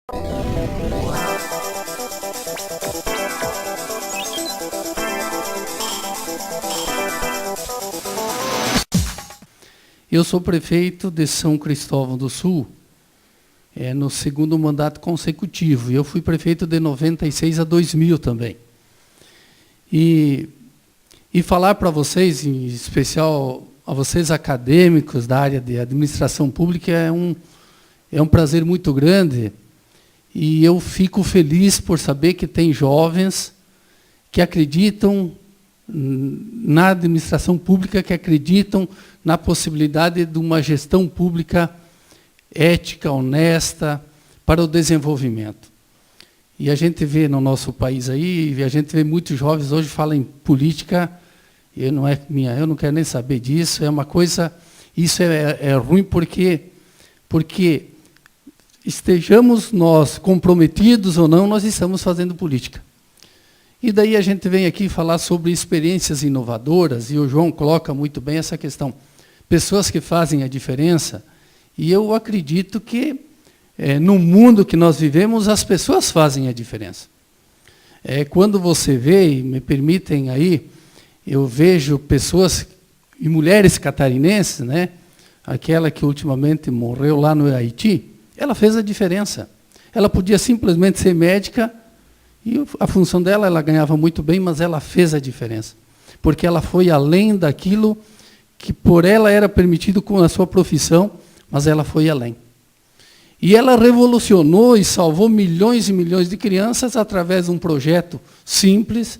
Eu sou prefeito de São Cristóvão do Sul, no segundo mandato consecutivo. E eu fui prefeito de 96 a 2000 também. E falar para vocês, em especial a vocês acadêmicos da área de administração pública, é um prazer muito grande. E eu fico feliz por saber que tem jovens que acreditam na administração pública, que acreditam na possibilidade de uma gestão pública ética, honesta, para o desenvolvimento. E a gente vê no nosso país aí, a gente vê muitos jovens hoje falam em política, eu não quero nem saber disso, é uma coisa, isso é ruim porque estejamos nós comprometidos ou não, nós estamos fazendo política. E daí a gente vem aqui falar sobre experiências inovadoras, e o João coloca muito bem essa questão. Pessoas que fazem a diferença, e eu acredito que no mundo que nós vivemos, as pessoas fazem a diferença. Quando você vê, e me permitem aí, eu vejo pessoas e mulheres catarinenses, né? Aquela que ultimamente morreu lá no Haiti, ela fez a diferença. Ela podia simplesmente ser médica, e a função dela, ela ganhava muito bem, mas ela fez a diferença. Porque ela foi além daquilo que por ela era permitido com a sua profissão, mas ela foi além. E ela revolucionou e salvou milhões e milhões de crianças através de um projeto simples,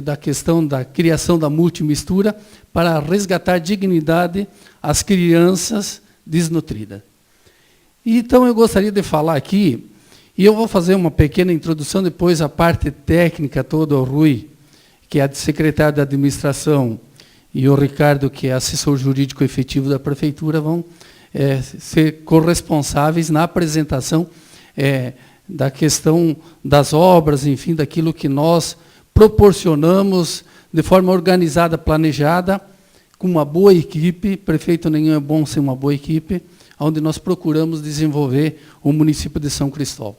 da questão da criação da multimistura, para resgatar dignidade às crianças desnutridas. Então, eu gostaria de falar aqui, e eu vou fazer uma pequena introdução, depois a parte técnica toda, o Rui, que é secretário da administração, e o Ricardo, que é assessor jurídico efetivo da prefeitura, vão ser corresponsáveis na apresentação da questão das obras, enfim, daquilo que nós proporcionamos de forma organizada, planejada, com uma boa equipe. Prefeito nenhum é bom ser uma boa equipe, onde nós procuramos desenvolver o município de São Cristóvão.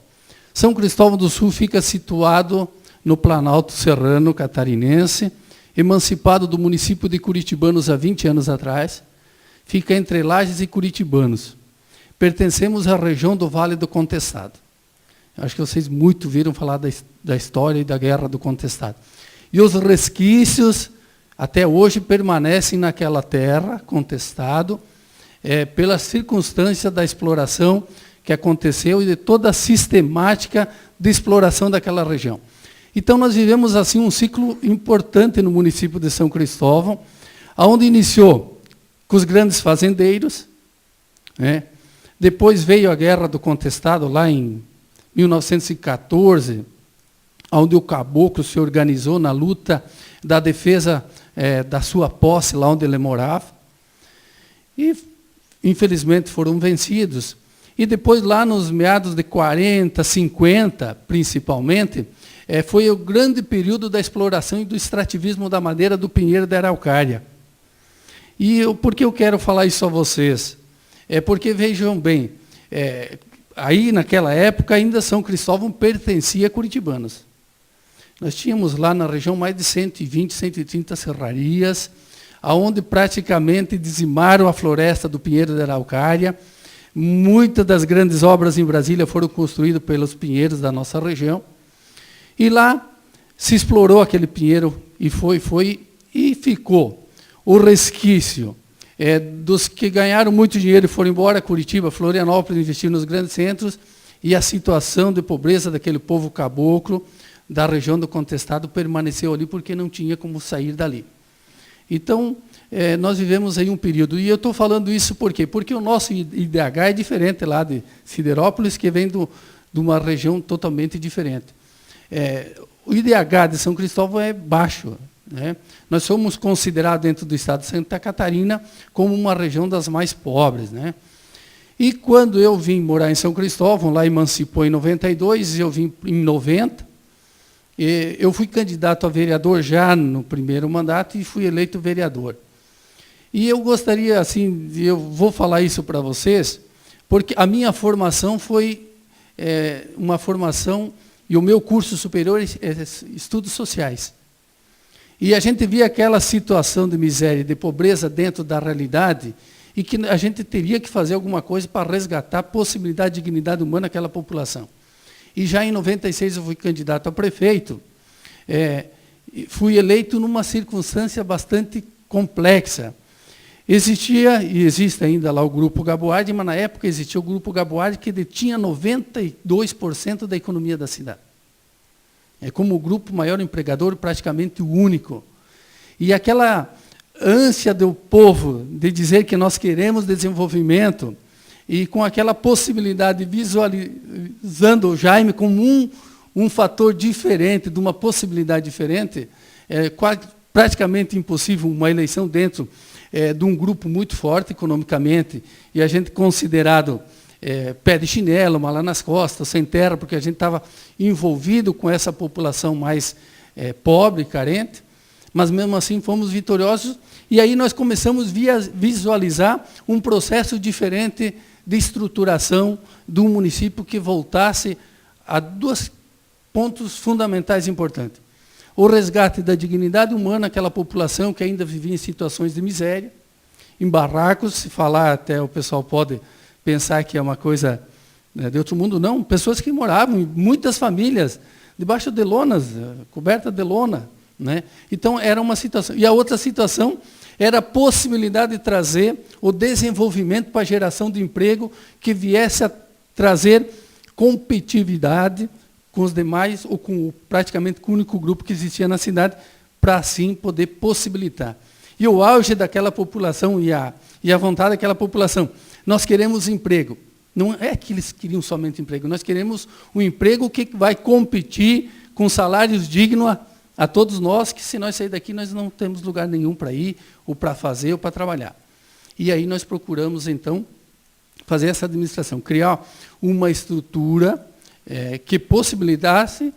São Cristóvão do Sul fica situado no Planalto Serrano catarinense, emancipado do município de Curitibanos há 20 anos atrás, fica entre Lages e Curitibanos. Pertencemos à região do Vale do Contestado. Acho que vocês muito viram falar da história e da Guerra do Contestado. E os resquícios, até hoje, permanecem naquela terra, Contestado, pela circunstância da exploração que aconteceu e de toda a sistemática de exploração daquela região. Então, nós vivemos assim um ciclo importante no município de São Cristóvão, onde iniciou com os grandes fazendeiros, né? Depois veio a Guerra do Contestado, lá em 1914, onde o caboclo se organizou na luta da defesa da sua posse, lá onde ele morava. E, infelizmente, foram vencidos. E depois, lá nos meados de 40, 50, principalmente, foi o grande período da exploração e do extrativismo da madeira do pinheiro da araucária. E por que eu quero falar isso a vocês? Porque, vejam bem, aí naquela época ainda São Cristóvão pertencia a Curitibanos. Nós tínhamos lá na região mais de 120, 130 serrarias, onde praticamente dizimaram a floresta do pinheiro da araucária. Muitas das grandes obras em Brasília foram construídas pelos pinheiros da nossa região. E lá se explorou aquele pinheiro e ficou o resquício dos que ganharam muito dinheiro e foram embora, Curitiba, Florianópolis, investiram nos grandes centros, e a situação de pobreza daquele povo caboclo da região do Contestado permaneceu ali porque não tinha como sair dali. Então, nós vivemos aí um período, e eu estou falando isso por quê? Porque o nosso IDH é diferente lá de Siderópolis, que vem de uma região totalmente diferente. O IDH de São Cristóvão é baixo, né? Nós somos considerados dentro do estado de Santa Catarina como uma região das mais pobres, né? E quando eu vim morar em São Cristóvão, lá emancipou em 92, eu vim em 90, eu fui candidato a vereador já no primeiro mandato e fui eleito vereador. E eu gostaria, assim, eu vou falar isso para vocês, porque a minha formação foi uma formação, e o meu curso superior é Estudos Sociais. E a gente via aquela situação de miséria, de pobreza dentro da realidade, e que a gente teria que fazer alguma coisa para resgatar a possibilidade de dignidade humana àquela população. E já em 96 eu fui candidato a prefeito, fui eleito numa circunstância bastante complexa. Existia, e existe ainda lá o Grupo Gaboardi, mas na época existia o Grupo Gaboardi que detinha 92% da economia da cidade. É como o grupo maior empregador, praticamente o único. E aquela ânsia do povo de dizer que nós queremos desenvolvimento, e com aquela possibilidade, visualizando o Jaime como um fator diferente, de uma possibilidade diferente, praticamente impossível uma eleição dentro de um grupo muito forte economicamente, e a gente considerado pé de chinelo, mala nas costas, sem terra, porque a gente estava envolvido com essa população mais pobre, carente, mas mesmo assim fomos vitoriosos, e aí nós começamos a visualizar um processo diferente de estruturação do município que voltasse a 2 pontos fundamentais importantes. O resgate da dignidade humana, aquela população que ainda vivia em situações de miséria, em barracos, se falar até o pessoal pode pensar que é uma coisa de outro mundo, não, pessoas que moravam, muitas famílias, debaixo de lonas, coberta de lona, né? Então era uma situação. E a outra situação era a possibilidade de trazer o desenvolvimento para a geração de emprego que viesse a trazer competitividade com os demais, ou praticamente com o único grupo que existia na cidade, para assim poder possibilitar. E o auge daquela população e a vontade daquela população, nós queremos emprego. Não é que eles queriam somente emprego, nós queremos um emprego que vai competir com salários dignos a todos nós, que se nós sair daqui, nós não temos lugar nenhum para ir, ou para fazer, ou para trabalhar. E aí nós procuramos, então, fazer essa administração, criar uma estrutura que possibilitasse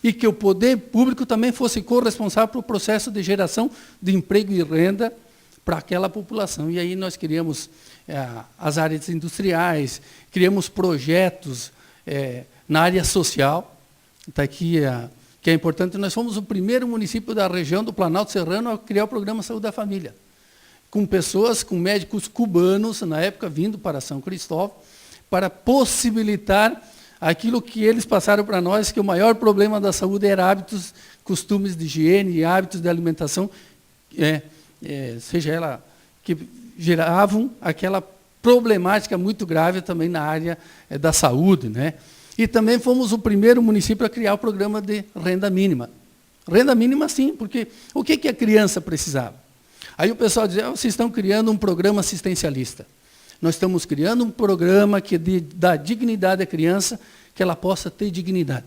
e que o poder público também fosse corresponsável pelo processo de geração de emprego e renda para aquela população. E aí nós criamos as áreas industriais, criamos projetos na área social, está aqui que é importante, nós fomos o primeiro município da região do Planalto Serrano a criar o programa Saúde da Família, com pessoas, com médicos cubanos, na época, vindo para São Cristóvão, para possibilitar aquilo que eles passaram para nós, que o maior problema da saúde era hábitos, costumes de higiene e hábitos de alimentação, seja ela que geravam aquela problemática muito grave também na área da saúde, né? E também fomos o primeiro município a criar o programa de renda mínima. Renda mínima, sim, porque o que a criança precisava? Aí o pessoal dizia, vocês estão criando um programa assistencialista. Nós estamos criando um programa que dá dignidade à criança, que ela possa ter dignidade.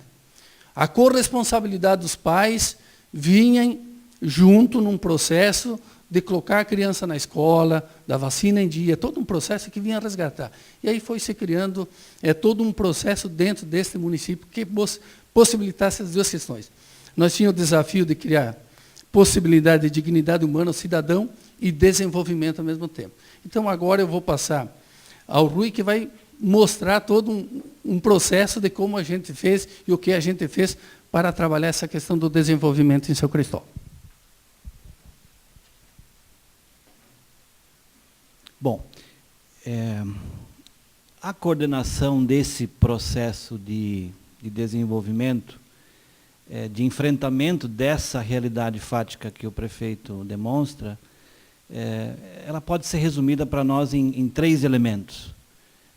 A corresponsabilidade dos pais vinha junto num processo de colocar a criança na escola, da vacina em dia, todo um processo que vinha resgatar. E aí foi se criando todo um processo dentro deste município que possibilitasse as 2 questões. Nós tínhamos o desafio de criar possibilidade de dignidade humana ao cidadão e desenvolvimento ao mesmo tempo. Então, agora eu vou passar ao Rui, que vai mostrar todo um processo de como a gente fez e o que a gente fez para trabalhar essa questão do desenvolvimento em São Cristóvão. Bom, a coordenação desse processo de desenvolvimento, de enfrentamento dessa realidade fática que o prefeito demonstra, ela pode ser resumida para nós em 3 elementos.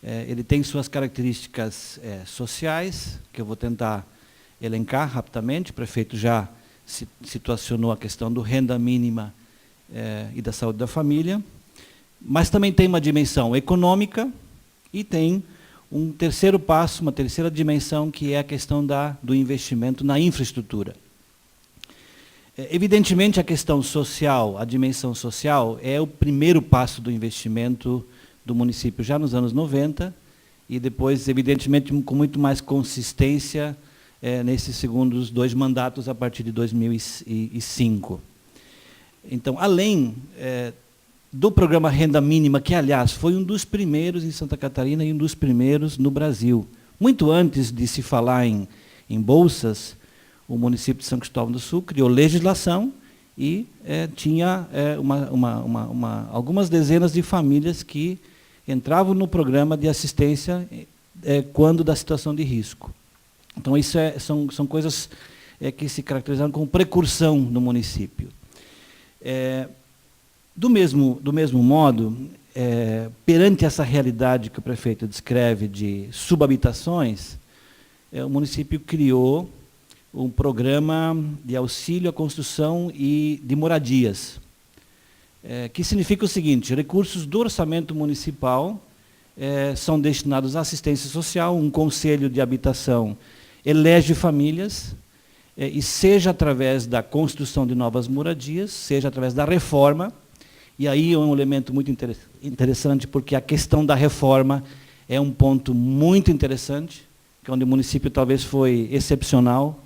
Ele tem suas características sociais, que eu vou tentar elencar rapidamente. O prefeito já situacionou a questão do renda mínima e da saúde da família. Mas também tem uma dimensão econômica e tem um terceiro passo, uma terceira dimensão, que é a questão do investimento na infraestrutura. Evidentemente, a questão social, a dimensão social, é o primeiro passo do investimento do município, já nos anos 90, e depois, evidentemente, com muito mais consistência nesses segundos 2 mandatos, a partir de 2005. Então, além do programa Renda Mínima, que, aliás, foi um dos primeiros em Santa Catarina e um dos primeiros no Brasil. Muito antes de se falar em bolsas, o município de São Cristóvão do Sul criou legislação e tinha algumas dezenas de famílias que entravam no programa de assistência quando da situação de risco. Então, isso são coisas que se caracterizaram como precursão no município. Do mesmo modo, perante essa realidade que o prefeito descreve de subhabitações, o município criou um programa de auxílio à construção e de moradias, que significa o seguinte: recursos do orçamento municipal são destinados à assistência social, um conselho de habitação elege famílias, e seja através da construção de novas moradias, seja através da reforma. E aí é um elemento muito interessante, porque a questão da reforma é um ponto muito interessante, que é onde o município talvez foi excepcional.